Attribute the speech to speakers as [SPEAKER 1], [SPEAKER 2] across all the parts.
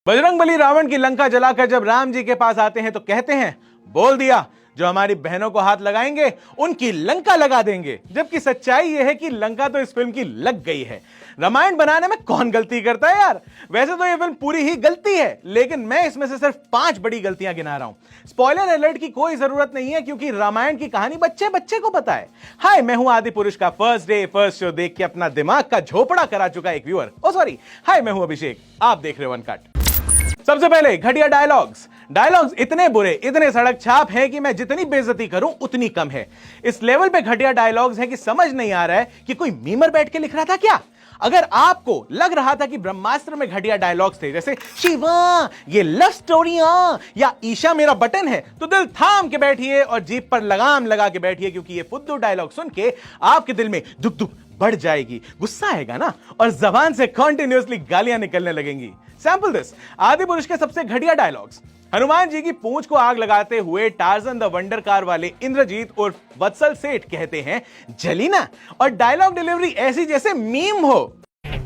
[SPEAKER 1] बजरंगबली रावण की लंका जलाकर जब राम जी के पास आते हैं तो कहते हैं, बोल दिया जो हमारी बहनों को हाथ लगाएंगे उनकी लंका लगा देंगे। जबकि सच्चाई यह है कि लंका तो इस फिल्म की लग गई है। रामायण बनाने में कौन गलती करता है यार। वैसे तो यह फिल्म पूरी ही गलती है, लेकिन मैं इसमें से सिर्फ 5 बड़ी गलतियां गिना रहा हूं। स्पॉइलर अलर्ट की कोई जरूरत नहीं है क्योंकि रामायण की कहानी बच्चे बच्चे को पता है। हाय, मैं हूं आदि पुरुष का फर्स्ट डे फर्स्ट शो देख के अपना दिमाग का झोपड़ा करा चुका एक व्यूअर। ओ सॉरी, हाय मैं हूं अभिषेक, आप देख रहे हो अनकट। सबसे पहले घटिया डायलॉग्स इतने बुरे, इतने सड़क छाप हैं कि मैं जितनी बेइज्जती करूं उतनी कम है। इस लेवल पे घटिया डायलॉग्स हैं कि समझ नहीं आ रहा है कि कोई मीमर बैठ के लिख रहा था क्या। अगर आपको लग रहा था कि ब्रह्मास्त्र में घटिया डायलॉग्स थे जैसे शिवा ये लव स्टोरियां या ईशा मेरा बटन है, तो दिल थाम के बैठिए और जीप पर लगाम लगा के बैठिए, क्योंकि ये फुद्दू डायलॉग सुन के आपके दिल में दुख दुख बढ़ जाएगी, गुस्सा आएगा ना, और जबान से कॉन्टिन्यूअसली गालियां निकलने लगेंगी। सैंपल दिस आदि पुरुष के सबसे घटिया डायलॉग्स। हनुमान जी की पूंछ को आग लगाते हुए टार्जन द वंडर कार वाले इंद्रजीत और वत्सल सेठ कहते हैं जली ना, और डायलॉग डिलीवरी ऐसी जैसे मीम हो,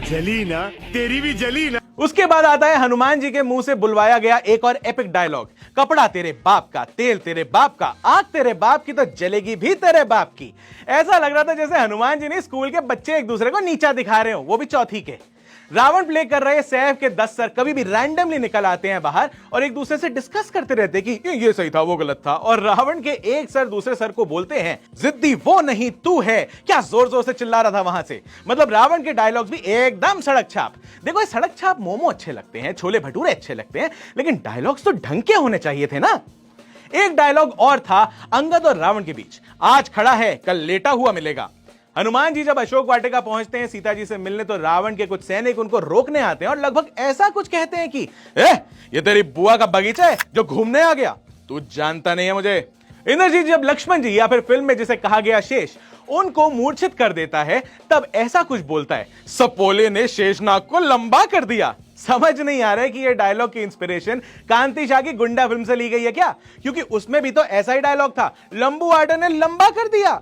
[SPEAKER 2] जली ना तेरी भी जली ना।
[SPEAKER 1] उसके बाद आता है हनुमान जी के मुंह से बुलवाया गया एक और एपिक डायलॉग, कपड़ा तेरे बाप का, तेल तेरे बाप का, आग तेरे बाप की तो जलेगी भी तेरे बाप की। ऐसा लग रहा था जैसे हनुमान जी ने स्कूल के बच्चे एक दूसरे को नीचा दिखा रहे हो, वो भी चौथी के। रावण प्ले कर रहे सैफ के 10 सर कभी भी रैंडमली निकल आते हैं बाहर और एक दूसरे से डिस्कस करते रहते कि ये सही था वो गलत था, और रावण के एक सर दूसरे सर को बोलते हैं जिद्दी वो नहीं तू है। क्या जोर जोर से चिल्ला रहा था वहां से। मतलब रावण के डायलॉग्स भी एकदम सड़क छाप। देखो ये सड़क छाप मोमो अच्छे लगते हैं, छोले भटूरे अच्छे लगते हैं, लेकिन डायलॉग्स तो ढंग के होने चाहिए थे ना। एक डायलॉग और था अंगद और रावण के बीच, आज खड़ा है कल लेटा हुआ मिलेगा। हनुमान जी जब अशोक वाटिका पहुंचते हैं सीता जी से मिलने, तो रावण के कुछ सैनिक उनको रोकने आते हैं और लगभग ऐसा कुछ कहते हैं कि ये तेरी बुआ का बगीचा है जो घूमने आ गया, तू जानता नहीं है मुझे। इंद्रजीत जब लक्ष्मण जी या फिर फिल्म में जिसे कहा गया शेष उनको मूर्छित कर देता है, तब ऐसा कुछ बोलता है, सपोले ने शेषनाग को लंबा कर दिया। समझ नहीं आ रहा है कि ये डायलॉग की इंस्पिरेशन कांति शाह की गुंडा फिल्म से ली गई है क्या, क्योंकि उसमें भी तो ऐसा ही डायलॉग था, लंबू आर्डर ने लंबा कर दिया।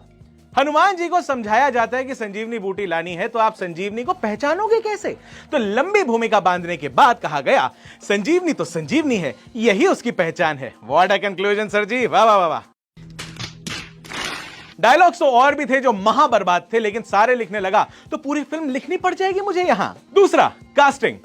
[SPEAKER 1] हनुमान जी को समझाया जाता है कि संजीवनी बूटी लानी है, तो आप संजीवनी को पहचानोगे कैसे। तो लंबी भूमिका बांधने के बाद कहा गया संजीवनी तो संजीवनी है, यही उसकी पहचान है। व्हाट अ कंक्लूजन सर जी, वाह वाह वाह। डायलॉग्स तो और भी थे जो महा बर्बाद थे, लेकिन सारे लिखने लगा तो पूरी फिल्म लिखनी पड़ जाएगी मुझे यहां। दूसरा, कास्टिंग।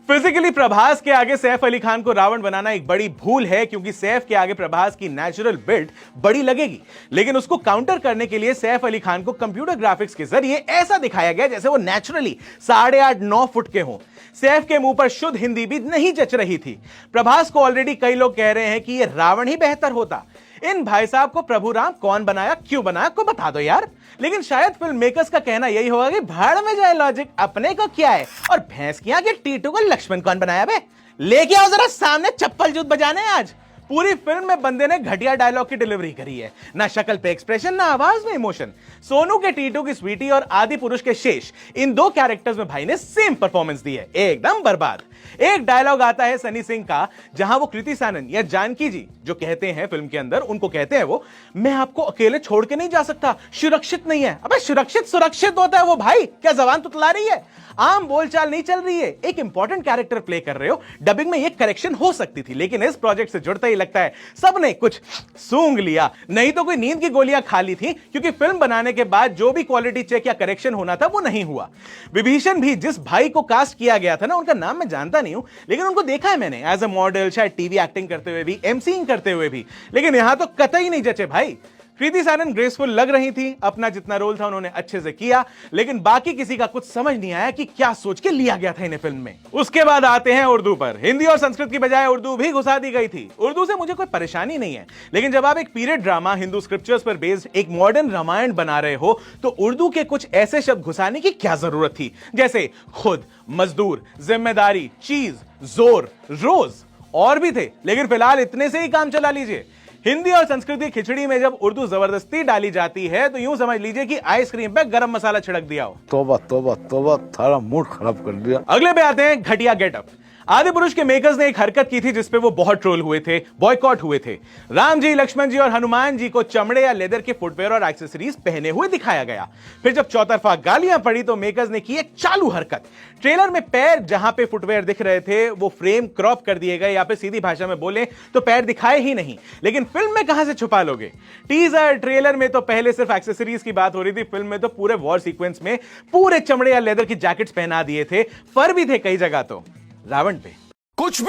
[SPEAKER 1] फिजिकली प्रभास के आगे सैफ अली खान को रावण बनाना एक बड़ी भूल है, क्योंकि सैफ के आगे प्रभास की नेचुरल बिल्ड बड़ी लगेगी, लेकिन उसको काउंटर करने के लिए सैफ अली खान को कंप्यूटर ग्राफिक्स के जरिए ऐसा दिखाया गया जैसे वो नेचुरली 8.5-9 फुट के हों। सैफ के मुंह पर शुद्ध हिंदी भी नहीं जच रही थी। प्रभास को ऑलरेडी कई लोग कह रहे हैं कि ये रावण ही बेहतर होता। इन भाई साहब को प्रभु राम कौन बनाया, क्यों बनाया, को बता दो यार। लेकिन शायद फिल्म मेकर्स का कहना यही होगा कि भाड़ में जाए लॉजिक, अपने को क्या है, और भैंस की आगे टीटू को लक्ष्मण कौन बनाया बे, लेके आओ जरा सामने चप्पल जूत बजाने आज। पूरी फिल्म में बंदे ने घटिया डायलॉग की डिलीवरी करी है, ना शक्ल पे एक्सप्रेशन, ना आवाज में इमोशन। सोनू के टीटू की स्वीटी और आदि पुरुष के शेष, इन 2 कैरेक्टर्स में भाई ने सेम परफॉर्मेंस दी है, एकदम बर्बाद। एक डायलॉग आता है सनी सिंह का, जहां वो कृति सानन या जानकी जी जो कहते हैं फिल्म के अंदर, उनको कहते हैं वो, मैं आपको अकेले छोड़ के नहीं जा सकता, सुरक्षित नहीं है। अबे सुरक्षित होता है वो भाई, क्या जबान तुतला रही है, आम बोलचाल नहीं चल रही है। एक इंपॉर्टेंट कैरेक्टर प्ले कर रहे हो, डबिंग में ये करेक्शन हो सकती थी, लेकिन इस प्रोजेक्ट से जुड़ता ही लगता है सबने कुछ सूंघ लिया, नहीं तो कोई नींद की गोलियां खा ली थी, क्योंकि फिल्म बनाने के बाद जो भी क्वालिटी चेक या करेक्शन होना था वो नहीं हुआ। विभीषण भी जिस भाई को कास्ट किया गया था ना, उनका नाम मैं जानता नहीं हूं, लेकिन उनको देखा है मैंने एज अ मॉडल, शायद टीवी एक्टिंग करते हुए भी, एमसीइंग करते हुए भी, लेकिन यहां तो कतई नहीं जचे भाई। कृति सानन ग्रेसफुल लग रही थी, अपना जितना रोल था उन्होंने अच्छे से किया, लेकिन बाकी किसी का कुछ समझ नहीं आया कि क्या सोच के लिया गया था इन्हें फिल्म में। उसके बाद आते हैं उर्दू पर। हिंदी और संस्कृत की बजाय उर्दू भी घुसा दी गई थी। उर्दू से मुझे कोई परेशानी नहीं है, लेकिन जब आप एक पीरियड ड्रामा हिंदू स्क्रिप्चर्स पर बेस्ड एक मॉडर्न रामायण बना रहे हो, तो उर्दू के कुछ ऐसे शब्द घुसाने की क्या जरूरत थी, जैसे खुद, मजदूर, जिम्मेदारी, चीज, जोर, रोज, और भी थे, लेकिन फिलहाल इतने से ही काम चला लीजिए। हिंदी और संस्कृत की खिचड़ी में जब उर्दू जबरदस्ती डाली जाती है, तो यूं समझ लीजिए कि आइसक्रीम पे गरम मसाला छिड़क दिया हो।
[SPEAKER 2] तोबा तोबा तोबा, थारा मूड खराब कर दिया।
[SPEAKER 1] अगले पे आते हैं घटिया गेटअप। आदि पुरुष के मेकर्स ने एक हरकत की थी जिसपे वो बहुत ट्रोल हुए थे, बॉयकॉट हुए थे। राम जी, लक्ष्मण जी और हनुमान जी को चमड़े या लेदर के फुटवेयर और एक्सेसरीज पहने हुए दिखाया गया। फिर जब चौतरफा गालियां पड़ी तो मेकर्स ने की एक चालू हरकत। ट्रेलर में पैर जहां पे फुटवेयर दिख रहे थे वो फ्रेम क्रॉप कर दिए गए, या फिर सीधी भाषा में बोले तो पैर दिखाए ही नहीं। लेकिन फिल्म में कहां से छुपा लोगे? टीजर ट्रेलर में तो पहले सिर्फ एक्सेसरीज की बात हो रही थी, फिल्म में तो पूरे वॉर सीक्वेंस में पूरे चमड़े या लेदर की जैकेट्स पहना दिए थे। फर भी थे कई जगह तो रावण पे।
[SPEAKER 2] कुछ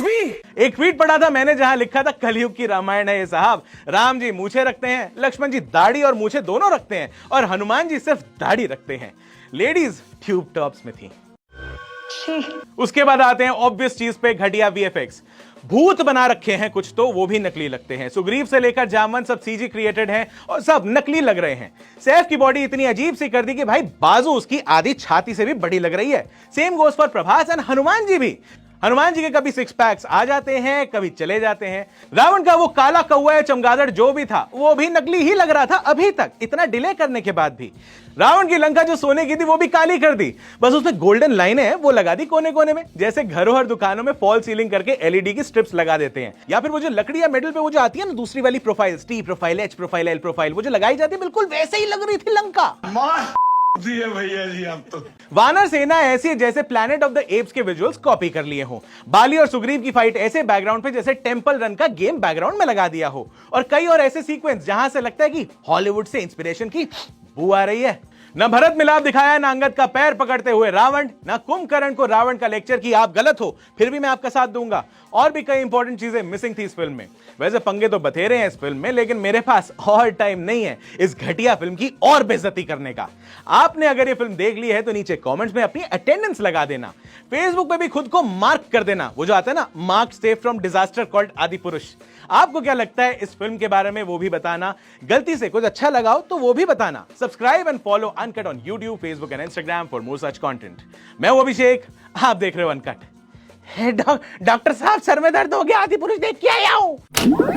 [SPEAKER 2] भी
[SPEAKER 1] एक ट्वीट पढ़ा था मैंने जहां लिखा था कलयुग की रामायण है ये साहब। राम जी मूछें रखते हैं, लक्ष्मण जी दाढ़ी और मूछें दोनों रखते हैं, और हनुमान जी सिर्फ दाढ़ी रखते हैं। लेडीज ट्यूब टॉप्स में थी। उसके बाद आते हैं ऑब्वियस चीज पे, घटिया वीएफएक्स। भूत बना रखे हैं कुछ तो वो भी नकली लगते हैं। सुग्रीव से लेकर जामवन सब सीजी क्रिएटेड हैं और सब नकली लग रहे हैं। सैफ की बॉडी इतनी अजीब सी कर दी कि भाई बाजू उसकी आधी छाती से भी बड़ी लग रही है। Same goes for Prabhas and Hanuman ji भी। हनुमान जी के कभी सिक्स पैक्स आ जाते हैं, कभी चले जाते हैं। रावण का वो काला कौवा या चमगादड़ जो भी था वो भी नकली ही लग रहा था अभी तक, इतना डिले करने के बाद भी। रावण की लंका जो सोने की थी वो भी काली कर दी, बस उसमें गोल्डन लाइनें हैं वो लगा दी कोने कोने में, जैसे घरों और दुकानों में फॉल सीलिंग करके एलईडी की स्ट्रिप्स लगा देते हैं। या फिर वो जो लकड़ी या मेटल पे वो जो आती है ना दूसरी वाली profile, T profile, H profile, L profile, वो जो लगाई जाती है बिल्कुल वैसे ही लग रही थी लंका।
[SPEAKER 2] भैया जी आप तो
[SPEAKER 1] वानर सेना ऐसी है जैसे प्लैनेट ऑफ द एप्स के विजुअल्स कॉपी कर लिए हो। बाली और सुग्रीव की फाइट ऐसे बैकग्राउंड पे जैसे टेंपल रन का गेम बैकग्राउंड में लगा दिया हो। और कई और ऐसे सीक्वेंस जहां से लगता है कि हॉलीवुड से इंस्पिरेशन की बू आ रही है। न भरत मिलाप दिखाया, न अंगद का पैर पकड़ते हुए रावण, न कुंभकर्ण को रावण का लेक्चर कि आप गलत हो फिर भी मैं आपका साथ दूंगा। और भी कई इंपॉर्टेंट चीजें मिसिंग थी इस फिल्म में। वैसे पंगे तो बथेरे हैं इस फिल्म में, लेकिन मेरे पास और टाइम नहीं है इस घटिया फिल्म की और बेइज्जती करने का। आपने अगर ये फिल्म देख ली है तो नीचे कमेंट्स में अपनी अटेंडेंस लगा देना। फेसबुक पे भी खुद को मार्क कर देना, वो जो आता है ना, mark safe from disaster called आदि पुरुष। आपको क्या लगता है इस फिल्म के बारे में वो भी बताना। गलती से कुछ अच्छा लगा हो तो वो भी बताना। Subscribe and follow uncut on YouTube, Facebook and Instagram for more such content. मैं हूं अभिषेक, आप देख रहे हो अनकट। डॉक्टर साहब सर में दर्द हो गया, आदि पुरुष देख के आया हूं।